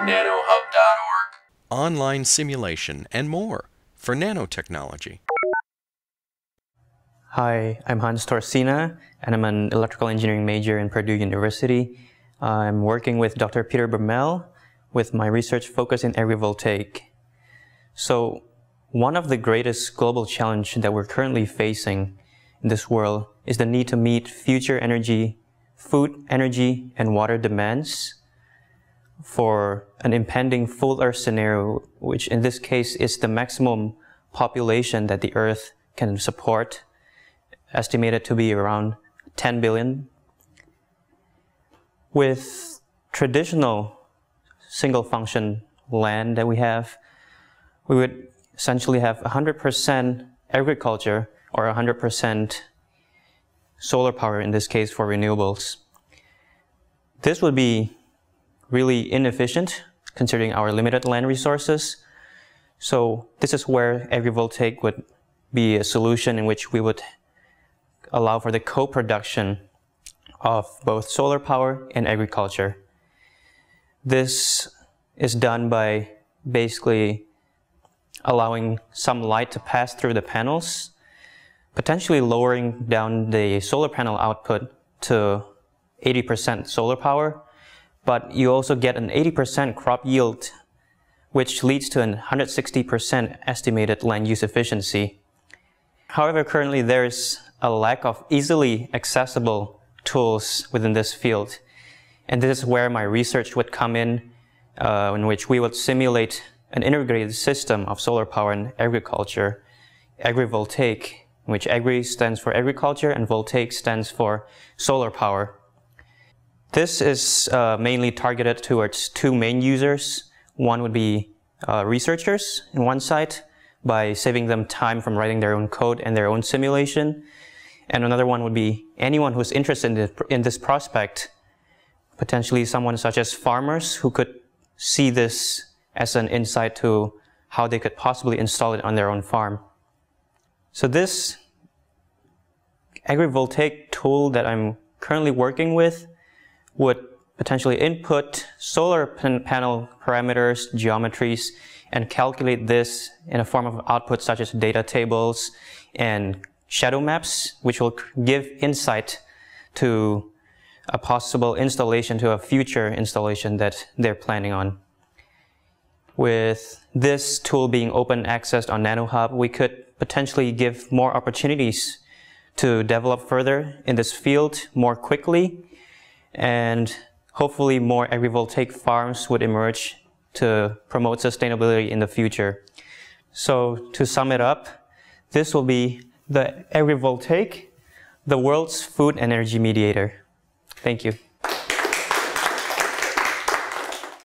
nanoHUB.org. Online simulation and more for nanotechnology. Hi, I'm Torsina, and I'm an electrical engineering major in Purdue University. I'm working with Dr. Peter Bermel with my research focus in agrivoltaic. So, one of the greatest global challenges that we're currently facing in this world is the need to meet future energy, food, energy, and water demands for an impending full Earth scenario, which in this case is the maximum population that the Earth can support, estimated to be around 10 billion. With traditional single function land that we have, we would essentially have 100% agriculture or 100% solar power in this case for renewables. This would be really inefficient considering our limited land resources. So this is where agrivoltaic would be a solution in which we would allow for the co-production of both solar power and agriculture. This is done by basically allowing some light to pass through the panels, potentially lowering down the solar panel output to 80% solar power, but you also get an 80% crop yield, which leads to an 160% estimated land use efficiency. However, currently there is a lack of easily accessible tools within this field. And this is where my research would come in which we would simulate an integrated system of solar power and agriculture, agrivoltaic, in which agri stands for agriculture and voltaic stands for solar power. This is mainly targeted towards two main users. One would be researchers in one side by saving them time from writing their own code and their own simulation. And another one would be anyone who's interested in this prospect, potentially someone such as farmers who could see this as an insight to how they could possibly install it on their own farm. So this agrivoltaic tool that I'm currently working with would potentially input solar panel parameters, geometries, and calculate this in a form of output such as data tables and shadow maps, which will give insight to a possible installation, to a future installation that they're planning on. With this tool being open accessed on nanoHUB, we could potentially give more opportunities to develop further in this field more quickly, and hopefully more agrivoltaic farms would emerge to promote sustainability in the future. So to sum it up, this will be the agrivoltaic, the world's food energy mediator. Thank you.